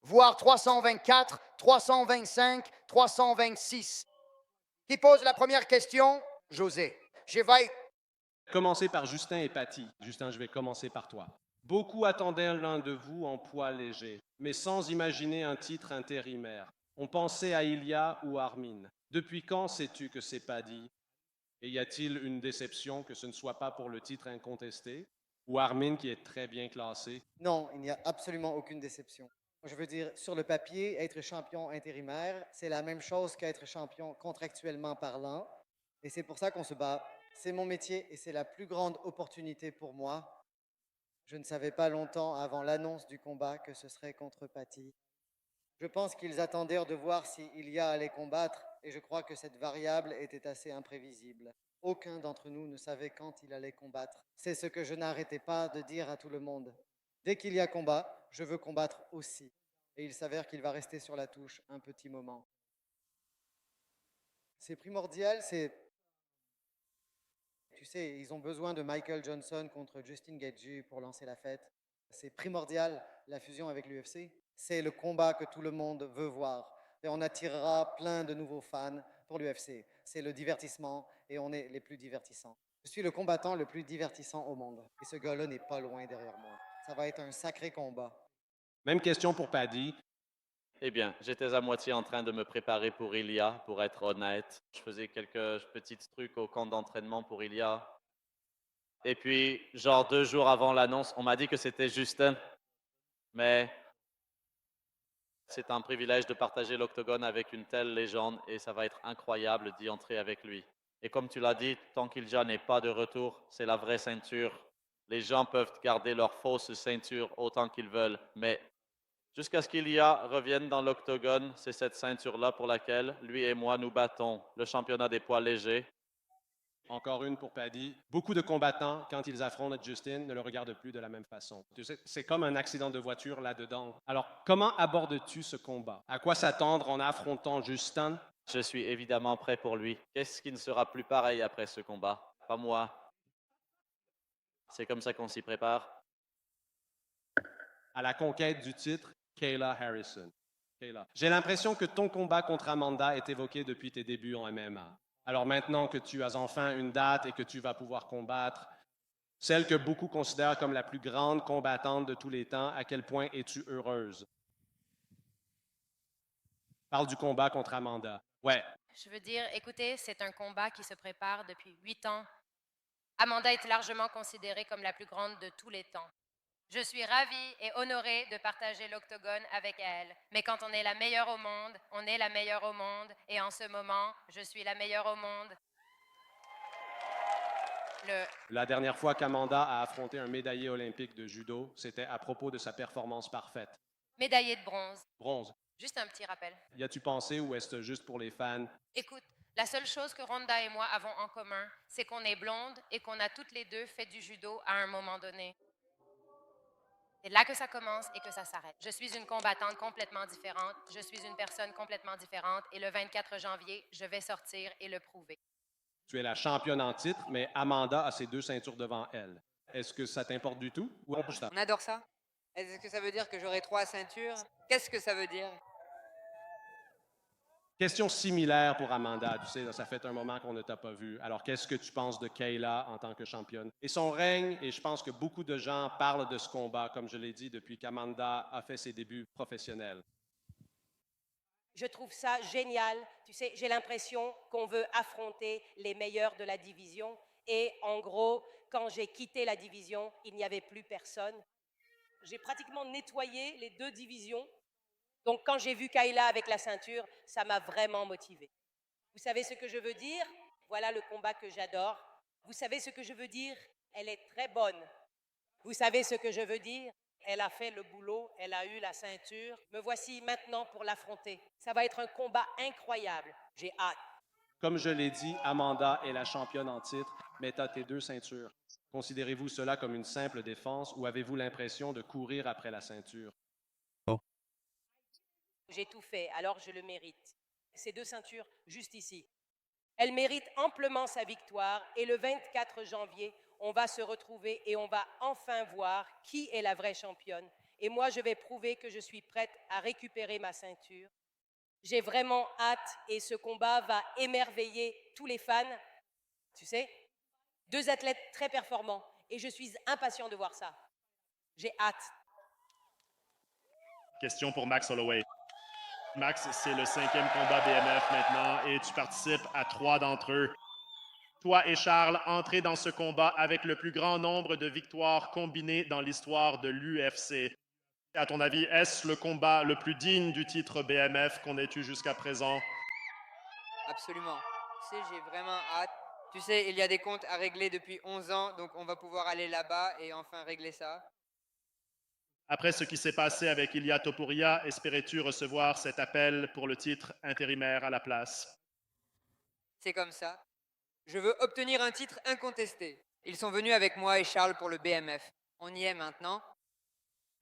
voire 324, 325, 326. Qui pose la première question? José. Je vais Commencer par Justin et Patty. Justin, je vais commencer par toi. Beaucoup attendaient l'un de vous en poids léger, mais sans imaginer un titre intérimaire. On pensait à Ilia ou Armin. Depuis quand sais-tu que c'est Paddy? Et y a-t-il une déception que ce ne soit pas pour le titre incontesté? Ou Armin qui est très bien classé? Non, il n'y a absolument aucune déception. Je veux dire, sur le papier, être champion intérimaire, c'est la même chose qu'être champion contractuellement parlant. Et c'est pour ça qu'on se bat. C'est mon métier et c'est la plus grande opportunité pour moi. Je ne savais pas longtemps avant l'annonce du combat que ce serait contre Patty. Je pense qu'ils attendirent de voir si Ilia allait combattre et je crois que cette variable était assez imprévisible. Aucun d'entre nous ne savait quand il allait combattre. C'est ce que je n'arrêtais pas de dire à tout le monde. Dès qu'il y a combat, je veux combattre aussi. Et il s'avère qu'il va rester sur la touche un petit moment. C'est primordial, tu sais, ils ont besoin de Michael Johnson contre Justin Gaethje pour lancer la fête. C'est primordial, la fusion avec l'UFC. C'est le combat que tout le monde veut voir. Et on attirera plein de nouveaux fans pour l'UFC. C'est le divertissement et on est les plus divertissants. Je suis le combattant le plus divertissant au monde. Et ce gars-là n'est pas loin derrière moi. Ça va être un sacré combat. Même question pour Paddy. Eh bien, j'étais à moitié en train de me préparer pour Ilia, pour être honnête. Je faisais quelques petits trucs au camp d'entraînement pour Ilia. Et puis, genre 2 jours avant l'annonce, on m'a dit que c'était Justin. Mais c'est un privilège de partager l'octogone avec une telle légende et ça va être incroyable d'y entrer avec lui. Et comme tu l'as dit, tant qu'Ilja n'est pas de retour, c'est la vraie ceinture. Les gens peuvent garder leur fausse ceinture autant qu'ils veulent, mais jusqu'à ce qu'Ilya revienne dans l'octogone, c'est cette ceinture-là pour laquelle lui et moi nous battons. Le championnat des poids légers. Encore une pour Paddy. Beaucoup de combattants, quand ils affrontent Justin, ne le regardent plus de la même façon. Tu sais, c'est comme un accident de voiture là-dedans. Alors, comment abordes-tu ce combat? À quoi s'attendre en affrontant Justin? Je suis évidemment prêt pour lui. Qu'est-ce qui ne sera plus pareil après ce combat? Pas moi. C'est comme ça qu'on s'y prépare. À la conquête du titre, Kayla Harrison. Kayla, j'ai l'impression que ton combat contre Amanda est évoqué depuis tes débuts en MMA. Alors maintenant que tu as enfin une date et que tu vas pouvoir combattre, celle que beaucoup considèrent comme la plus grande combattante de tous les temps, à quel point es-tu heureuse? Parle du combat contre Amanda. Ouais, Je veux dire, écoutez, c'est un combat qui se prépare depuis 8 ans. Amanda est largement considérée comme la plus grande de tous les temps. Je suis ravie et honorée de partager l'octogone avec elle. Mais quand on est la meilleure au monde, on est la meilleure au monde. Et en ce moment, je suis la meilleure au monde. la dernière fois qu'Amanda a affronté un médaillé olympique de judo, c'était à propos de sa performance parfaite. Médaillé de bronze. Bronze. Juste un petit rappel. Y a-tu pensé ou est-ce juste pour les fans? Écoute, la seule chose que Rhonda et moi avons en commun, c'est qu'on est blondes et qu'on a toutes les deux fait du judo à un moment donné. C'est là que ça commence et que ça s'arrête. Je suis une combattante complètement différente. Je suis une personne complètement différente. Et le 24 janvier, je vais sortir et le prouver. Tu es la championne en titre, mais Amanda a ses 2 ceintures devant elle. Est-ce que ça t'importe du tout? Ou On adore ça. Est-ce que ça veut dire que j'aurai 3 ceintures? Qu'est-ce que ça veut dire? Question similaire pour Amanda. Tu sais, là, ça fait un moment qu'on ne t'a pas vu. Alors, qu'est-ce que tu penses de Kayla en tant que championne? Et son règne, et je pense que beaucoup de gens parlent de ce combat, comme je l'ai dit, depuis qu'Amanda a fait ses débuts professionnels. Je trouve ça génial. Tu sais, j'ai l'impression qu'on veut affronter les meilleurs de la division. Et en gros, quand j'ai quitté la division, il n'y avait plus personne. J'ai pratiquement nettoyé les 2 divisions. Donc, quand j'ai vu Kayla avec la ceinture, ça m'a vraiment motivée. Vous savez ce que je veux dire? Voilà le combat que j'adore. Vous savez ce que je veux dire? Elle est très bonne. Vous savez ce que je veux dire? Elle a fait le boulot, elle a eu la ceinture. Me voici maintenant pour l'affronter. Ça va être un combat incroyable. J'ai hâte. Comme je l'ai dit, Amanda est la championne en titre, mais tu as tes 2 ceintures. Considérez-vous cela comme une simple défense ou avez-vous l'impression de courir après la ceinture? J'ai tout fait, alors je le mérite. Ces 2 ceintures, juste ici. Elle mérite amplement sa victoire et le 24 janvier, on va se retrouver et on va enfin voir qui est la vraie championne Et moi, je vais prouver que je suis prête à récupérer ma ceinture. J'ai vraiment hâte et ce combat va émerveiller tous les fans. Tu sais, 2 athlètes très performants et je suis impatient de voir ça. J'ai hâte. Question pour Max Holloway. Max, c'est le 5e combat BMF maintenant et tu participes à 3 d'entre eux. Toi et Charles entrez dans ce combat avec le plus grand nombre de victoires combinées dans l'histoire de l'UFC. À ton avis, est-ce le combat le plus digne du titre BMF qu'on ait eu jusqu'à présent? Absolument. Tu sais, j'ai vraiment hâte. Tu sais, il y a des comptes à régler depuis 11 ans, donc on va pouvoir aller là-bas et enfin régler ça. Après ce qui s'est passé avec Ilia Topuria, espérais-tu recevoir cet appel pour le titre intérimaire à la place? C'est comme ça. Je veux obtenir un titre incontesté. Ils sont venus avec moi et Charles pour le BMF. On y est maintenant.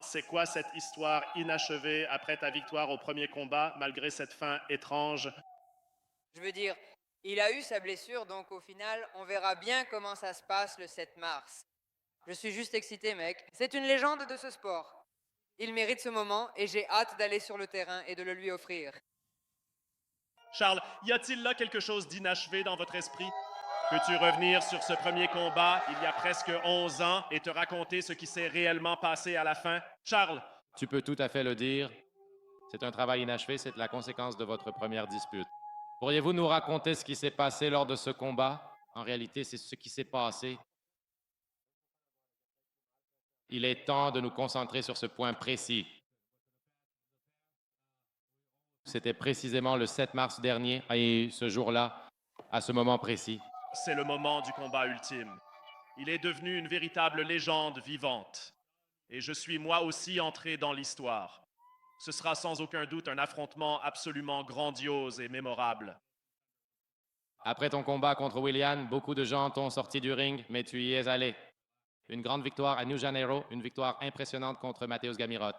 C'est quoi cette histoire inachevée après ta victoire au premier combat, malgré cette fin étrange? Je veux dire, il a eu sa blessure, donc au final, on verra bien comment ça se passe le 7 mars. Je suis juste excité, mec. C'est une légende de ce sport. Il mérite ce moment et j'ai hâte d'aller sur le terrain et de le lui offrir. Charles, y a-t-il là quelque chose d'inachevé dans votre esprit? Peux-tu revenir sur ce premier combat il y a presque 11 ans et te raconter ce qui s'est réellement passé à la fin? Charles! Tu peux tout à fait le dire. C'est un travail inachevé, c'est la conséquence de votre première dispute. Pourriez-vous nous raconter ce qui s'est passé lors de ce combat? En réalité, c'est ce qui s'est passé. Il est temps de nous concentrer sur ce point précis. C'était précisément le 7 mars dernier, et ce jour-là, à ce moment précis. C'est le moment du combat ultime. Il est devenu une véritable légende vivante. Et je suis moi aussi entré dans l'histoire. Ce sera sans aucun doute un affrontement absolument grandiose et mémorable. Après ton combat contre Willian, beaucoup de gens t'ont sorti du ring, mais tu y es allé. Une grande victoire à New Janeiro, une victoire impressionnante contre Mateusz Gamrot.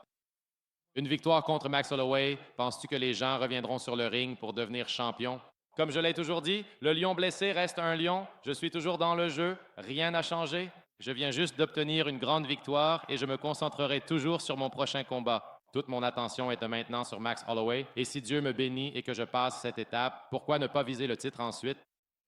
Une victoire contre Max Holloway. Penses-tu que les gens reviendront sur le ring pour devenir champion? Comme je l'ai toujours dit, le lion blessé reste un lion. Je suis toujours dans le jeu. Rien n'a changé. Je viens juste d'obtenir une grande victoire et je me concentrerai toujours sur mon prochain combat. Toute mon attention est maintenant sur Max Holloway. Et si Dieu me bénit et que je passe cette étape, pourquoi ne pas viser le titre ensuite?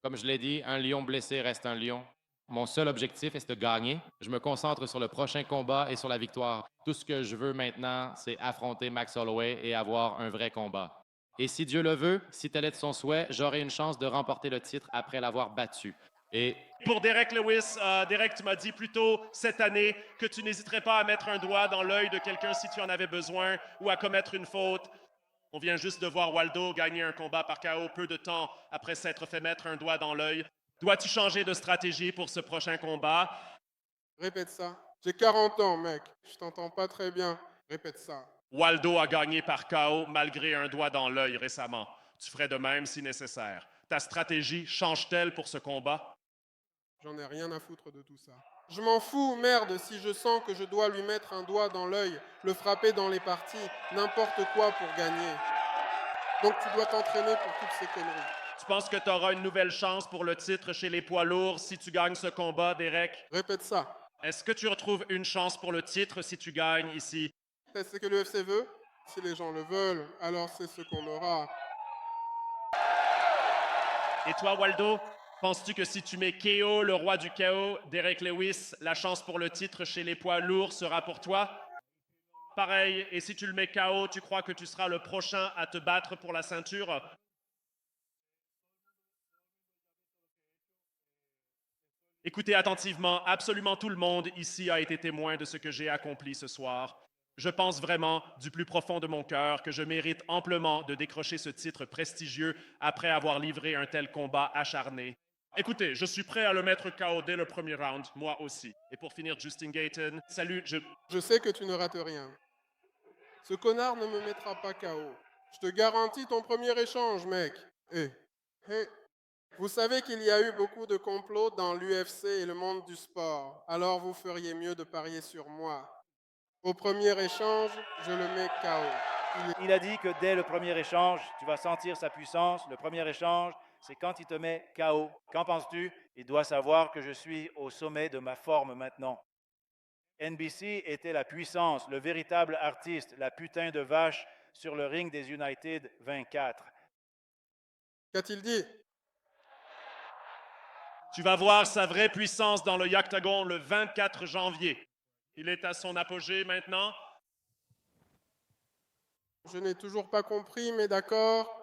Comme je l'ai dit, un lion blessé reste un lion. Mon seul objectif est de gagner. Je me concentre sur le prochain combat et sur la victoire. Tout ce que je veux maintenant, c'est affronter Max Holloway et avoir un vrai combat. Et si Dieu le veut, si tel est son souhait, j'aurai une chance de remporter le titre après l'avoir battu. Et pour Derek Lewis, Derek, tu m'as dit plus tôt cette année que tu n'hésiterais pas à mettre un doigt dans l'œil de quelqu'un si tu en avais besoin ou à commettre une faute. On vient juste de voir Waldo gagner un combat par KO peu de temps après s'être fait mettre un doigt dans l'œil. Dois-tu changer de stratégie pour ce prochain combat? Répète ça. J'ai 40 ans, mec. Je t'entends pas très bien. Répète ça. Waldo a gagné par KO malgré un doigt dans l'œil récemment. Tu ferais de même si nécessaire. Ta stratégie change-t-elle pour ce combat? J'en ai rien à foutre de tout ça. Je m'en fous, merde, si je sens que je dois lui mettre un doigt dans l'œil, le frapper dans les parties, n'importe quoi pour gagner. Donc tu dois t'entraîner pour toutes ces conneries. Tu penses que tu auras une nouvelle chance pour le titre chez les poids lourds si tu gagnes ce combat, Derek? Répète ça. Est-ce que tu retrouves une chance pour le titre si tu gagnes ici? C'est ce que l'UFC veut? Si les gens le veulent, alors c'est ce qu'on aura. Et toi, Waldo, penses-tu que si tu mets KO, le roi du chaos, Derek Lewis, la chance pour le titre chez les poids lourds sera pour toi? Pareil, et si tu le mets KO, tu crois que tu seras le prochain à te battre pour la ceinture? Écoutez attentivement, absolument tout le monde ici a été témoin de ce que j'ai accompli ce soir. Je pense vraiment, du plus profond de mon cœur, que je mérite amplement de décrocher ce titre prestigieux après avoir livré un tel combat acharné. Écoutez, je suis prêt à le mettre KO dès le premier round, moi aussi. Et pour finir, Justin Gaethje, salut, Je sais que tu ne rates rien. Ce connard ne me mettra pas KO. Je te garantis ton premier échange, mec. Vous savez qu'il y a eu beaucoup de complots dans l'UFC et le monde du sport. Alors vous feriez mieux de parier sur moi. Au premier échange, je le mets KO. Il a dit que dès le premier échange, tu vas sentir sa puissance. Le premier échange, c'est quand il te met KO. Qu'en penses-tu? Il doit savoir que je suis au sommet de ma forme maintenant. NBC était la puissance, le véritable artiste, la putain de vache sur le ring des United 24. Qu'a-t-il dit? Tu vas voir sa vraie puissance dans le Octagon le 24 janvier. Il est à son apogée maintenant. Je n'ai toujours pas compris, mais d'accord.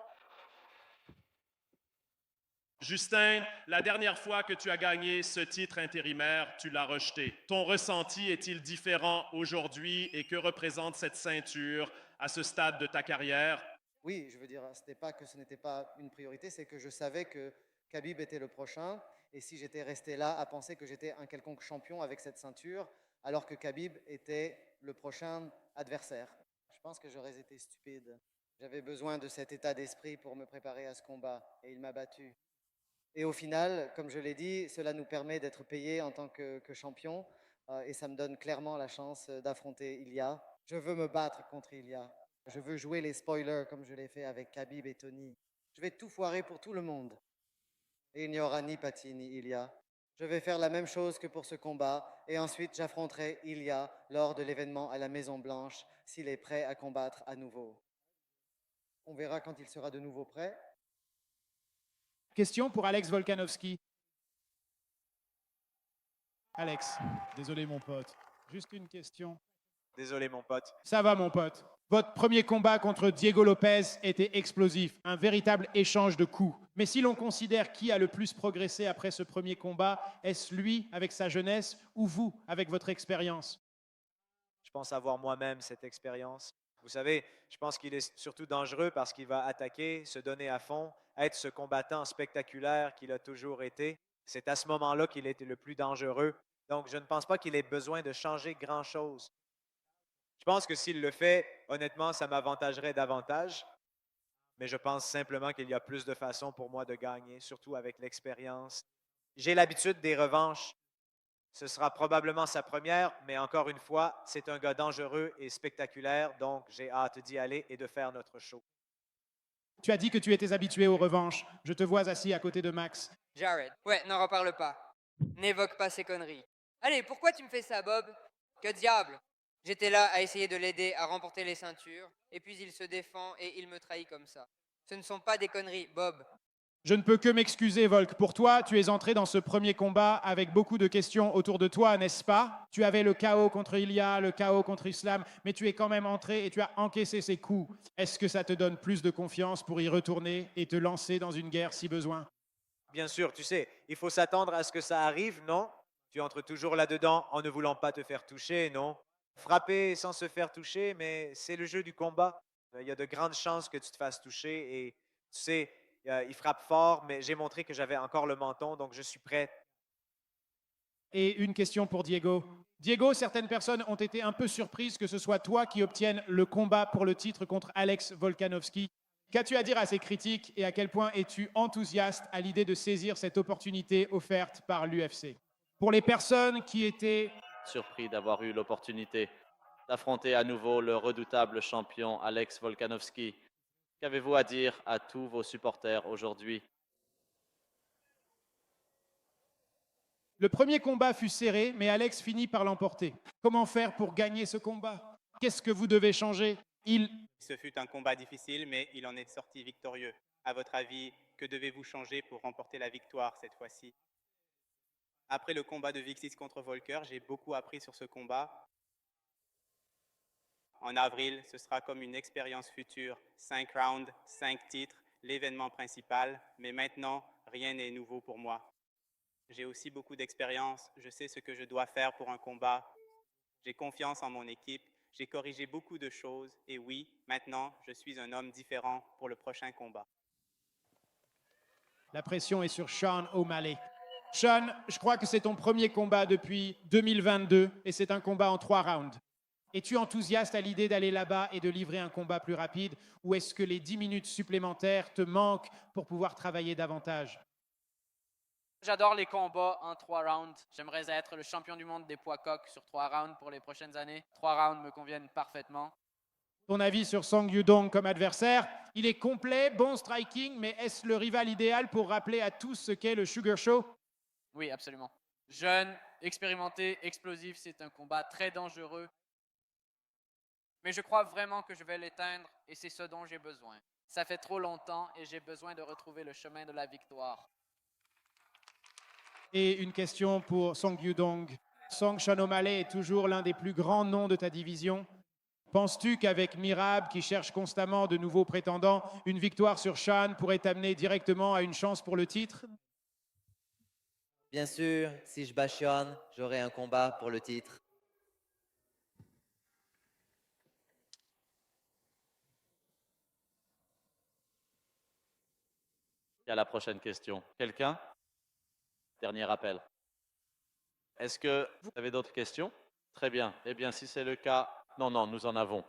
Justin, la dernière fois que tu as gagné ce titre intérimaire, tu l'as rejeté. Ton ressenti est-il différent aujourd'hui et que représente cette ceinture à ce stade de ta carrière? Oui, je veux dire, c'était pas que ce n'était pas une priorité, c'est que je savais que Khabib était le prochain. Et si j'étais resté là à penser que j'étais un quelconque champion avec cette ceinture, alors que Khabib était le prochain adversaire, je pense que j'aurais été stupide. J'avais besoin de cet état d'esprit pour me préparer à ce combat et il m'a battu. Et au final, comme je l'ai dit, cela nous permet d'être payés en tant que champion et ça me donne clairement la chance d'affronter Ilya. Je veux me battre contre Ilya. Je veux jouer les spoilers comme je l'ai fait avec Khabib et Tony. Je vais tout foirer pour tout le monde. Et il n'y aura ni Patty ni Ilya. Je vais faire la même chose que pour ce combat et ensuite j'affronterai Ilya lors de l'événement à la Maison Blanche s'il est prêt à combattre à nouveau. On verra quand il sera de nouveau prêt. Question pour Alex Volkanovski. Alex, désolé mon pote. Juste une question. Désolé mon pote. Ça va mon pote. Votre premier combat contre Diego Lopez était explosif, un véritable échange de coups. Mais si l'on considère qui a le plus progressé après ce premier combat, est-ce lui avec sa jeunesse ou vous avec votre expérience? Je pense avoir moi-même cette expérience. Vous savez, je pense qu'il est surtout dangereux parce qu'il va attaquer, se donner à fond, être ce combattant spectaculaire qu'il a toujours été. C'est à ce moment-là qu'il était le plus dangereux. Donc, je ne pense pas qu'il ait besoin de changer grand-chose. Je pense que s'il le fait, honnêtement, ça m'avantagerait davantage. Mais je pense simplement qu'il y a plus de façons pour moi de gagner, surtout avec l'expérience. J'ai l'habitude des revanches. Ce sera probablement sa première, mais encore une fois, c'est un gars dangereux et spectaculaire, donc j'ai hâte d'y aller et de faire notre show. Tu as dit que tu étais habitué aux revanches. Je te vois assis à côté de Max. Jared, ouais, n'en reparle pas. N'évoque pas ces conneries. Allez, pourquoi tu me fais ça, Bob? Que diable? J'étais là à essayer de l'aider à remporter les ceintures, et puis il se défend et il me trahit comme ça. Ce ne sont pas des conneries, Bob. Je ne peux que m'excuser, Volk. Pour toi, tu es entré dans ce premier combat avec beaucoup de questions autour de toi, n'est-ce pas? Tu avais le KO contre Ilya, le KO contre Islam, mais tu es quand même entré et tu as encaissé ces coups. Est-ce que ça te donne plus de confiance pour y retourner et te lancer dans une guerre si besoin? Bien sûr, tu sais, il faut s'attendre à ce que ça arrive, non? Tu entres toujours là-dedans en ne voulant pas te faire toucher, non? Frapper sans se faire toucher, mais c'est le jeu du combat. Il y a de grandes chances que tu te fasses toucher et tu sais, il frappe fort, mais j'ai montré que j'avais encore le menton, donc je suis prêt. Et une question pour Diego. Diego, certaines personnes ont été un peu surprises que ce soit toi qui obtiennes le combat pour le titre contre Alex Volkanovski. Qu'as-tu à dire à ces critiques et à quel point es-tu enthousiaste à l'idée de saisir cette opportunité offerte par l'UFC? Pour les personnes qui étaient surpris d'avoir eu l'opportunité d'affronter à nouveau le redoutable champion Alex Volkanovski. Qu'avez-vous à dire à tous vos supporters aujourd'hui? Le premier combat fut serré, mais Alex finit par l'emporter. Comment faire pour gagner ce combat? Qu'est-ce que vous devez changer? Ce fut un combat difficile, mais il en est sorti victorieux. À votre avis, que devez-vous changer pour remporter la victoire cette fois-ci? Après le combat de Vixis contre Volker, j'ai beaucoup appris sur ce combat. En avril, ce sera comme une expérience future. 5 rounds, 5 titres, l'événement principal. Mais maintenant, rien n'est nouveau pour moi. J'ai aussi beaucoup d'expérience. Je sais ce que je dois faire pour un combat. J'ai confiance en mon équipe. J'ai corrigé beaucoup de choses. Et oui, maintenant, je suis un homme différent pour le prochain combat. La pression est sur Sean O'Malley. Sean, je crois que c'est ton premier combat depuis 2022 et c'est un combat en 3 rounds. Es-tu enthousiaste à l'idée d'aller là-bas et de livrer un combat plus rapide ou est-ce que les 10 minutes supplémentaires te manquent pour pouvoir travailler davantage? J'adore les combats en 3 rounds. J'aimerais être le champion du monde des poids coqs sur 3 rounds pour les prochaines années. 3 rounds me conviennent parfaitement. Ton avis sur Song Yudong comme adversaire? Il est complet, bon striking, mais est-ce le rival idéal pour rappeler à tous ce qu'est le Sugar Show? Oui, absolument. Jeune, expérimenté, explosif, c'est un combat très dangereux. Mais je crois vraiment que je vais l'éteindre et c'est ce dont j'ai besoin. Ça fait trop longtemps et j'ai besoin de retrouver le chemin de la victoire. Et une question pour Song Yudong. Song O'Malley est toujours l'un des plus grands noms de ta division. Penses-tu qu'avec Mirab, qui cherche constamment de nouveaux prétendants, une victoire sur Sean pourrait t'amener directement à une chance pour le titre? Bien sûr, si je bats Sean, j'aurai un combat pour le titre. Il y a la prochaine question. Quelqu'un? Dernier appel. Est-ce que vous avez d'autres questions? Très bien. Eh bien, si c'est le cas, non, nous en avons.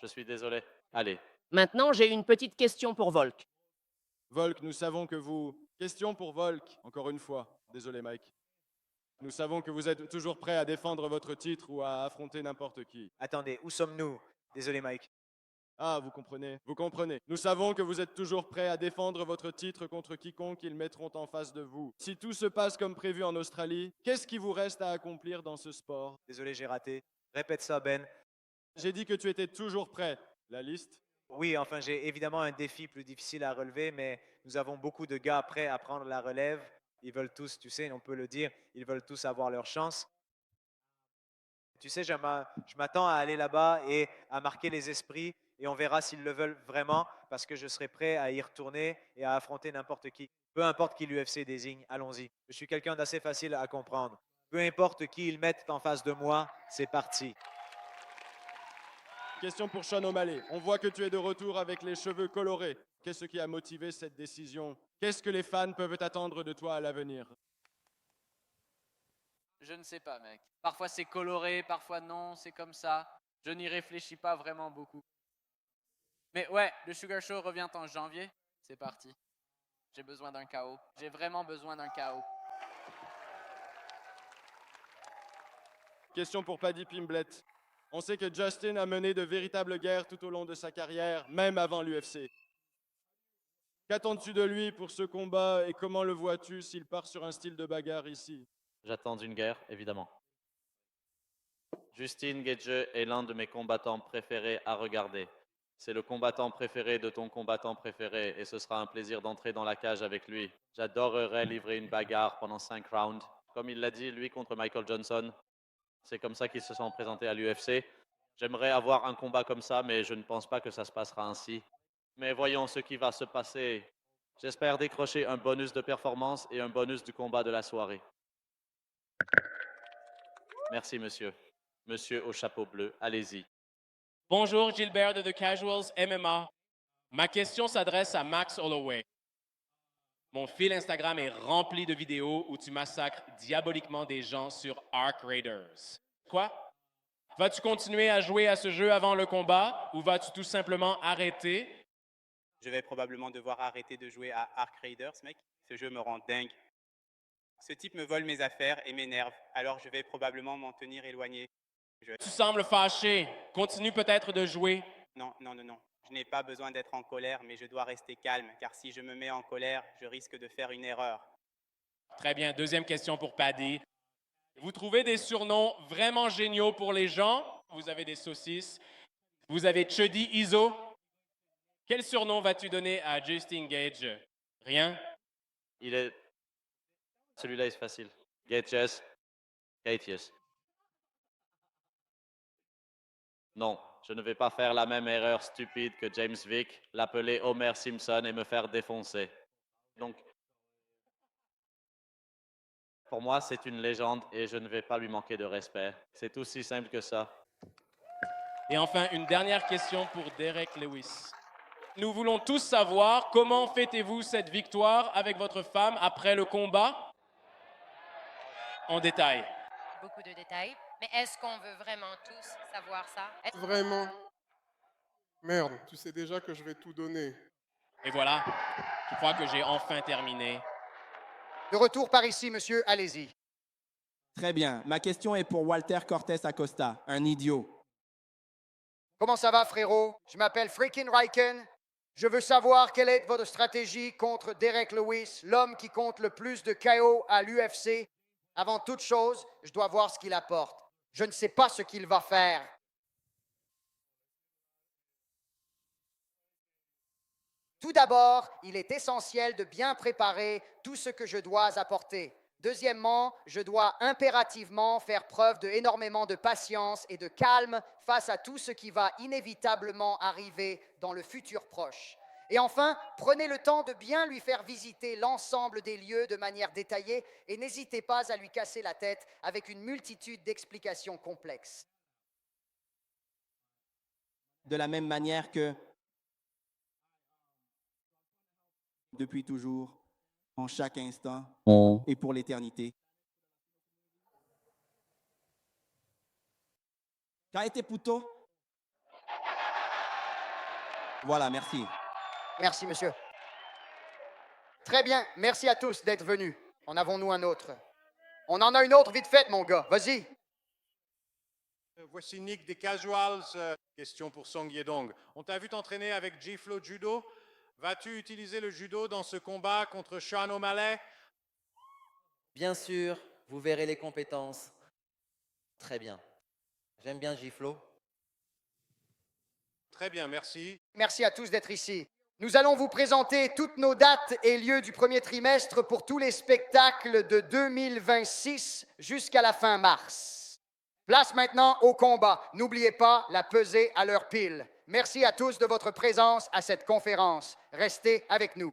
Je suis désolé. Allez. Maintenant, j'ai une petite question pour Volk. Volk, nous savons que vous... Question pour Volk, encore une fois. Désolé, Mike. Nous savons que vous êtes toujours prêt à défendre votre titre ou à affronter n'importe qui. Attendez, où sommes-nous? Désolé, Mike. Ah, vous comprenez, vous comprenez. Nous savons que vous êtes toujours prêt à défendre votre titre contre quiconque ils mettront en face de vous. Si tout se passe comme prévu en Australie, qu'est-ce qui vous reste à accomplir dans ce sport? Désolé, j'ai raté. Répète ça, Ben. J'ai dit que tu étais toujours prêt. La liste? Oui, enfin, j'ai évidemment un défi plus difficile à relever, mais nous avons beaucoup de gars prêts à prendre la relève. Ils veulent tous, tu sais, on peut le dire, ils veulent tous avoir leur chance. Tu sais, je m'attends à aller là-bas et à marquer les esprits et on verra s'ils le veulent vraiment parce que je serai prêt à y retourner et à affronter n'importe qui. Peu importe qui l'UFC désigne, allons-y. Je suis quelqu'un d'assez facile à comprendre. Peu importe qui ils mettent en face de moi, c'est parti. Question pour Sean O'Malley. On voit que tu es de retour avec les cheveux colorés. Qu'est-ce qui a motivé cette décision? Qu'est-ce que les fans peuvent attendre de toi à l'avenir? Je ne sais pas, mec. Parfois c'est coloré, parfois non, c'est comme ça. Je n'y réfléchis pas vraiment beaucoup. Mais ouais, le Sugar Show revient en janvier. C'est parti. J'ai besoin d'un KO. J'ai vraiment besoin d'un KO. Question pour Paddy Pimblett. On sait que Justin a mené de véritables guerres tout au long de sa carrière, même avant l'UFC. Qu'attends-tu de lui pour ce combat et comment le vois-tu s'il part sur un style de bagarre ici? J'attends une guerre, évidemment. Justin Gaethje est l'un de mes combattants préférés à regarder. C'est le combattant préféré de ton combattant préféré et ce sera un plaisir d'entrer dans la cage avec lui. J'adorerais livrer une bagarre pendant 5 rounds. Comme il l'a dit, lui contre Michael Johnson. C'est comme ça qu'ils se sont présentés à l'UFC. J'aimerais avoir un combat comme ça, mais je ne pense pas que ça se passera ainsi. Mais voyons ce qui va se passer. J'espère décrocher un bonus de performance et un bonus du combat de la soirée. Merci, monsieur. Monsieur au chapeau bleu, allez-y. Bonjour, Gilbert de The Casuals MMA. Ma question s'adresse à Max Holloway. Mon fil Instagram est rempli de vidéos où tu massacres diaboliquement des gens sur Arc Raiders. Quoi? Vas-tu continuer à jouer à ce jeu avant le combat ou vas-tu tout simplement arrêter? Je vais probablement devoir arrêter de jouer à Arc Raiders, mec. Ce jeu me rend dingue. Ce type me vole mes affaires et m'énerve, alors je vais probablement m'en tenir éloigné. Tu sembles fâché. Continue peut-être de jouer. Non. Je n'ai pas besoin d'être en colère, mais je dois rester calme, car si je me mets en colère, je risque de faire une erreur. Très bien. Deuxième question pour Paddy. Vous trouvez des surnoms vraiment géniaux pour les gens? Vous avez des saucisses. Vous avez Chuddy Iso. Quel surnom vas-tu donner à Justin Gaethje? Rien? Celui-là est facile. Gaethje. Non, je ne vais pas faire la même erreur stupide que James Vick, l'appeler Homer Simpson et me faire défoncer. Donc, pour moi, c'est une légende et je ne vais pas lui manquer de respect. C'est aussi simple que ça. Et enfin, une dernière question pour Derek Lewis. Nous voulons tous savoir comment fêtez-vous cette victoire avec votre femme après le combat? En détail. Beaucoup de détails. Mais est-ce qu'on veut vraiment tous savoir ça? Vraiment? Merde, tu sais déjà que je vais tout donner. Et voilà, je crois que j'ai enfin terminé. De retour par ici, monsieur, allez-y. Très bien. Ma question est pour Walter Cortés Acosta, un idiot. Comment ça va, frérot? Je m'appelle Freaking Ryken. Je veux savoir quelle est votre stratégie contre Derek Lewis, l'homme qui compte le plus de KO à l'UFC. Avant toute chose, je dois voir ce qu'il apporte. Je ne sais pas ce qu'il va faire. Tout d'abord, il est essentiel de bien préparer tout ce que je dois apporter. Deuxièmement, je dois impérativement faire preuve d'énormément de patience et de calme face à tout ce qui va inévitablement arriver dans le futur proche. Et enfin, prenez le temps de bien lui faire visiter l'ensemble des lieux de manière détaillée et n'hésitez pas à lui casser la tête avec une multitude d'explications complexes. De la même manière que depuis toujours, en chaque instant et pour l'éternité. Kaete Puto. Voilà, merci. Merci, monsieur. Très bien. Merci à tous d'être venus. En avons-nous un autre? On en a une autre vite faite, mon gars. Vas-y. Voici Nick des Casuals. Question pour Song Yedong. On t'a vu t'entraîner avec G-Flow Judo. Vas-tu utiliser le judo dans ce combat contre Sean O'Malley? Bien sûr, vous verrez les compétences. Très bien. J'aime bien Giflo. Très bien, merci. Merci à tous d'être ici. Nous allons vous présenter toutes nos dates et lieux du premier trimestre pour tous les spectacles de 2026 jusqu'à la fin mars. Place maintenant au combat. N'oubliez pas la pesée à l'heure pile. Merci à tous de votre présence à cette conférence. Restez avec nous.